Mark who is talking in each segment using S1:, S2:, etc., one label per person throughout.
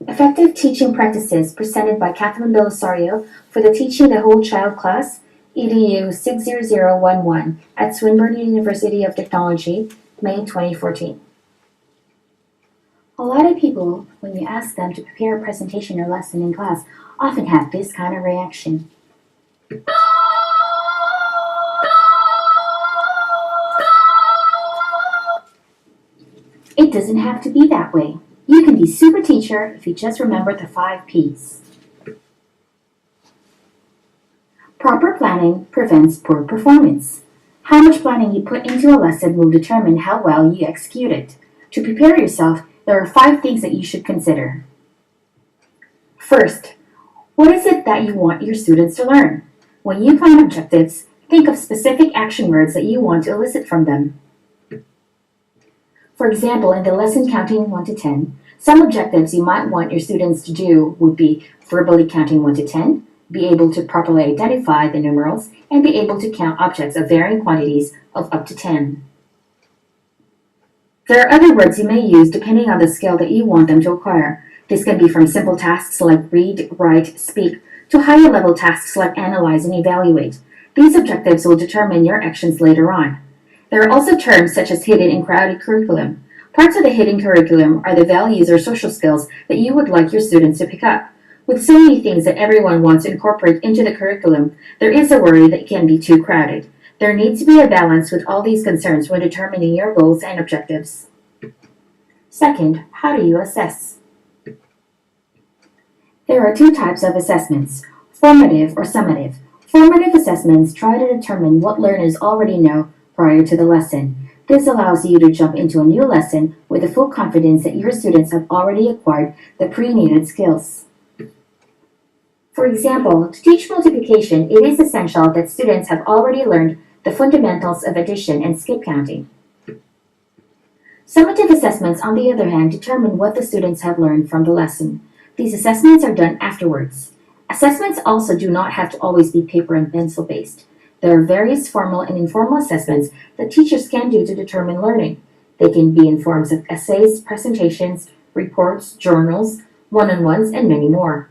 S1: Effective Teaching Practices presented by Katherine Belisario for the Teaching the Whole Child class, EDU 60011 at Swinburne University of Technology, May 2014. A lot of people, when you ask them to prepare a presentation or lesson in class, often have this kind of reaction. It doesn't have to be that way. You can be super teacher if you just remember the 5 P's. Proper planning prevents poor performance. How much planning you put into a lesson will determine how well you execute it. To prepare yourself, there are 5 things that you should consider. First, what is it that you want your students to learn? When you plan objectives, think of specific action words that you want to elicit from them. For example, in the lesson counting 1 to 10, some objectives you might want your students to do would be verbally counting 1 to 10, be able to properly identify the numerals, and be able to count objects of varying quantities of up to 10. There are other words you may use depending on the skill that you want them to acquire. This can be from simple tasks like read, write, speak, to higher level tasks like analyze and evaluate. These objectives will determine your actions later on. There are also terms such as hidden and crowded curriculum. Parts of the hidden curriculum are the values or social skills that you would like your students to pick up. With so many things that everyone wants to incorporate into the curriculum, there is a worry that it can be too crowded. There needs to be a balance with all these concerns when determining your goals and objectives. Second, how do you assess? There are 2 types of assessments, formative or summative. Formative assessments try to determine what learners already know prior to the lesson. This allows you to jump into a new lesson with the full confidence that your students have already acquired the pre-needed skills. For example, to teach multiplication, it is essential that students have already learned the fundamentals of addition and skip counting. Summative assessments, on the other hand, determine what the students have learned from the lesson. These assessments are done afterwards. Assessments also do not have to always be paper and pencil based. There are various formal and informal assessments that teachers can do to determine learning. They can be in forms of essays, presentations, reports, journals, one-on-ones, and many more.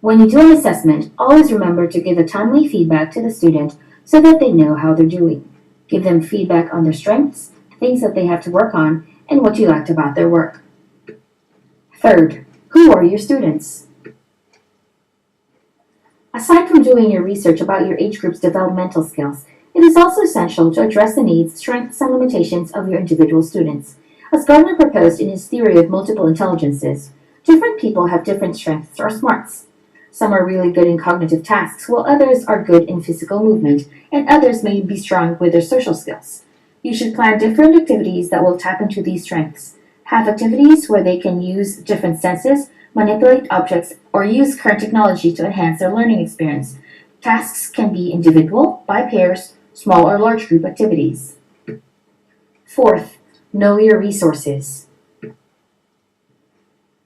S1: When you do an assessment, always remember to give a timely feedback to the student so that they know how they're doing. Give them feedback on their strengths, things that they have to work on, and what you liked about their work. Third, who are your students? Aside from doing your research about your age group's developmental skills, it is also essential to address the needs, strengths, and limitations of your individual students. As Gardner proposed in his theory of multiple intelligences, different people have different strengths or smarts. Some are really good in cognitive tasks, while others are good in physical movement, and others may be strong with their social skills. You should plan different activities that will tap into these strengths. Have activities where they can use different senses, manipulate objects, or use current technology to enhance their learning experience. Tasks can be individual, by pairs, small or large group activities. Fourth, know your resources.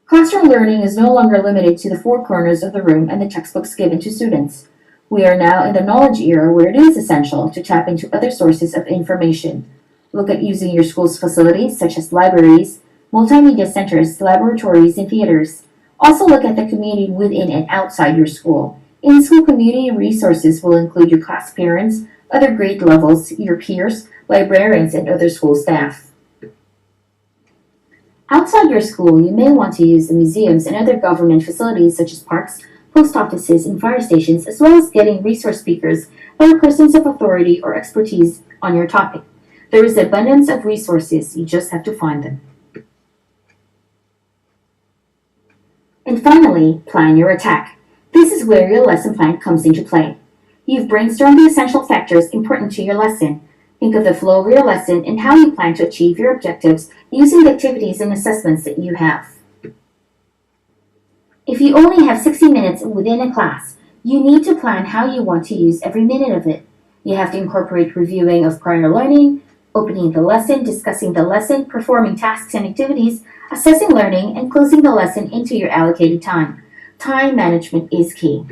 S1: Classroom learning is no longer limited to the 4 corners of the room and the textbooks given to students. We are now in the knowledge era where it is essential to tap into other sources of information. Look at using your school's facilities such as libraries, multimedia centers, laboratories, and theaters. Also look at the community within and outside your school. In-school community resources will include your class parents, other grade levels, your peers, librarians, and other school staff. Outside your school, you may want to use the museums and other government facilities such as parks, post offices, and fire stations, as well as getting resource speakers that are persons of authority or expertise on your topic. There is an abundance of resources, you just have to find them. And finally, plan your attack. This is where your lesson plan comes into play. You've brainstormed the essential factors important to your lesson. Think of the flow of your lesson and how you plan to achieve your objectives using the activities and assessments that you have. If you only have 60 minutes within a class, you need to plan how you want to use every minute of it. You have to incorporate reviewing of prior learning, opening the lesson, discussing the lesson, performing tasks and activities, assessing learning, and closing the lesson into your allocated time. Time management is key.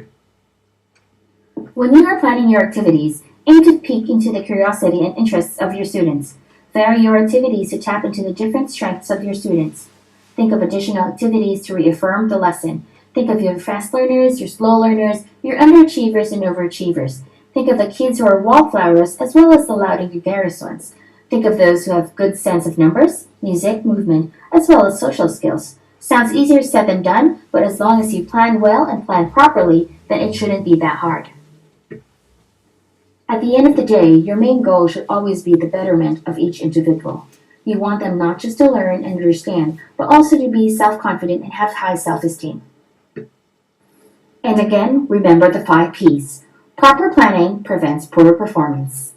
S1: When you are planning your activities, aim to peek into the curiosity and interests of your students. Vary your activities to tap into the different strengths of your students. Think of additional activities to reaffirm the lesson. Think of your fast learners, your slow learners, your underachievers and overachievers. Think of the kids who are wallflowers as well as the loud and gregarious ones. Think of those who have good sense of numbers, music, movement, as well as social skills. Sounds easier said than done, but as long as you plan well and plan properly, then it shouldn't be that hard. At the end of the day, your main goal should always be the betterment of each individual. You want them not just to learn and understand, but also to be self-confident and have high self-esteem. And again, remember the 5 P's. Proper planning prevents poor performance.